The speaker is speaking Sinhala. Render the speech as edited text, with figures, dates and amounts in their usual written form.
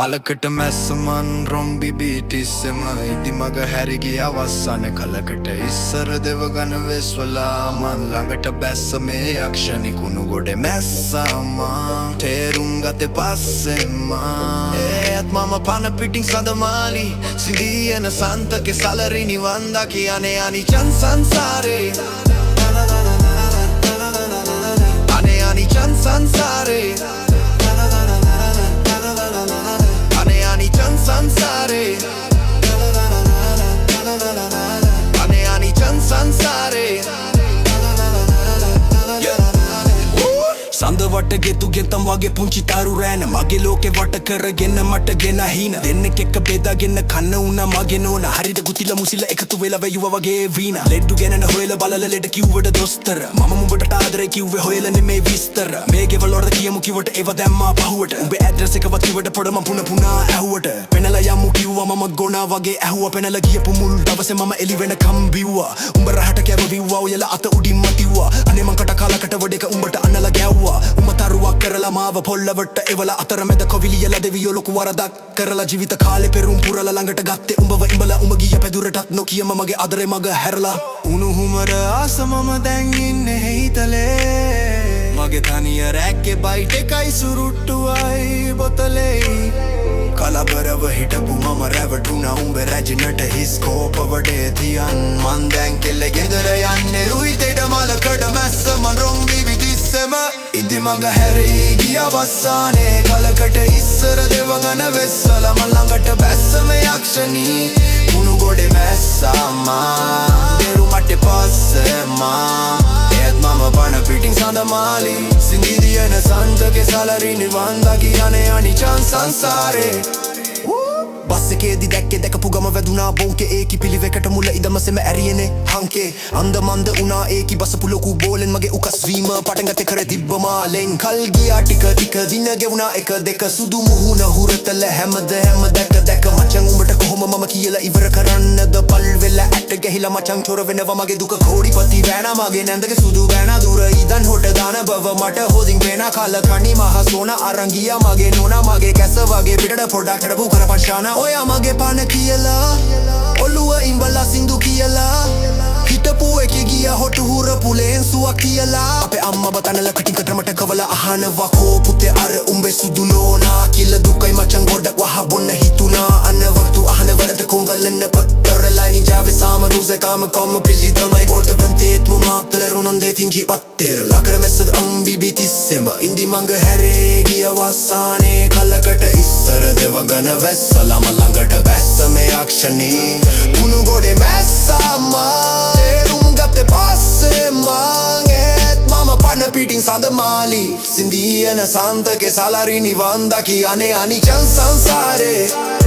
මලකට මැස්සමන් රොම්බි බීටිස්සම ඉදි මග හැරිගිය අවස්සන කලකට ඉස්සර දෙවගන වෙස්වලා මන් ළඟට බැස්ස මේ යක්ෂණිකුණු ගොඩ මැස්සම්මා තේරුම් ගත පස්සෙම්මා ඒත් මම පන පිටින් සඳමාලි සිඳියන සන්තක සලරි නිවන්ද කියනේ අනිචන් සංසාරේ අනේ අනිචන් සංසාරේ Sansare Ane ani chan sansare සඳ වට ගෙතු ගෙතම් වගේ පුංචි තරු රෑන මගේ ලෝකෙ වට කරගෙන මට ගෙන හින දෙන්නෙක් එක්ක බෙදාගෙන කන්න උනා මගේ නෝන හරිද ගුතිල මුසිල එකතු වෙලා වැයුව වගේ වීන ලෙඩ්ඩු ගැනන හොයලා බලලා ලෙඩ කිව්වට දොස්තර මම මුඹට ආදරේ කිව්වේ හොයලා නෙමේ විස්තර මේ ගෙවල් වලට කියමු කිව්වට ඒව දැම්මා පහුවට උඹේ ඇඩ්‍රස් එකවත් කිව්වට පොඩ මම පුනා ඇහුවට පෙනලා යමු කිව්වා මම ගොනා වගේ ඇහුවා පෙනලා ගියපු මුල් දවසේ මම එලි වෙනකම් බිව්වා උඹ රහට කැවවිව්වා ඔයලා අත උඩින් මතිව්වා අනේ මං කට කාලකට වඩේක උඹට අන්නලා ගැව්වා උමතරුවක් කරලා මාව පොල්ලවට එවලා අතරමැද කොවිලියලා දෙවියෝ ලොකු වරදක් කරලා ජීවිත කාලේ පෙරුම් පුරලා ළඟට ගත්තේ උඹව ඉඹලා උඹ ගිය පැදුරටත් නොකියම මගේ ආදරේ මග හැරලා උණුහුමර ආසමම දැන් ඉන්නේ හිතලේ මගේ තනිය රැක්කේ බයිට් එකයි සුරුට්ටුවයි බොතලේ කලබරව හිටපු මම රැවටුණා උඹේ රැජිනට හිස් කෝප වඩේ තියන් මන් දැන් කෙල්ල ගෙදර යන්නේ රුයිතේට මලකට මැස්ස මන් රොම්බි විදිස්සම ඉදි මග හැරී ගිය අවස්සානේ කලකට ඉස්සර දෙවගන වෙස්සල මන් ළඟට බැස්සම යක්ෂණී කුණු ගොඩේ මැස්සම්මා දෙරුමට පස්සෙම්මා ඒත් මම පන පිටින් සඳමාලි සිඳිදියන සන්තකේ සලරි නිවන් දකි යන්නේ අනිචන් සංසාරේ බස් එකේදි දැක්කේ දැකපු ගම වැදුනා බෝන්කේ ඒකි පිළිවෙකට මුල ඉඳමසෙම ඇරියනේ හංකේ අන්ද මන්ද උනා ඒකි බසපු ලොකු බෝලෙන් මගේ උකස් වීම පටන් ගත්තේ කර තිබ්බ මාලෙන් කල් ගියා ටික දින ගෙවුනා එක දෙක සුදු මුහුණ හුරතල හැමද දැක මචං උඹට කොහොම මම කියලා ඉවර කරන්නද පල් වෙලා ඇට ගහිලා මචං චොර වෙනවා මගේ දුක කෝඩිපති වෑනා මගේ නැන්දගේ සුදු වෑනා දුර ඉදන් හොට දාන බව මට හොදින් පේනා කල කණි මහ සෝන අරන් ගියා මගේ නෝනා මගේ කැස වගේ පිටට පොඩක් හදපු කරපංශානා ඔයා මගේ පන කියලා ඔළුව ඉඹලා සින්දු කියලා හිටපු එකේ ගියා හොටු හුරපු ලෙන්සුවක් කියලා අපේ අම්මා බතනල කටින් කතරමට කවලා අහනවා කෝ පුතේ අර උඹේ සුදු නෝනා කියලා දුකයි මචං ගොඩක් වහ බොන්න හිතුණා අනවතු අහන වලට කොංගලන්න පතරලා නිජාවේ සාම දුසේ කාම කොම පිලි තමයි පොට බන්තේත් මුමාක්තල රුනන්දේ තින්ජි පත්තර ලකර මෙස්සද අම්බිබි තිස්සෙම ඉන්දි මංග හැරේ ගිය වස්සානේ කලකට ඉස්සර දෙවගන වැස්සලා මලඟට බැස්ස මේ යක්ෂණී කුණු ගොඩේ මැස්සම්මා තේරුම් ගත්තේ පස්සෙම්මා ඒත් මම පන පිටින් සඳමාලි සිඳියන සන්තකේ සලරි නිවන් දකි අනේ අනිචන් සංසාරේ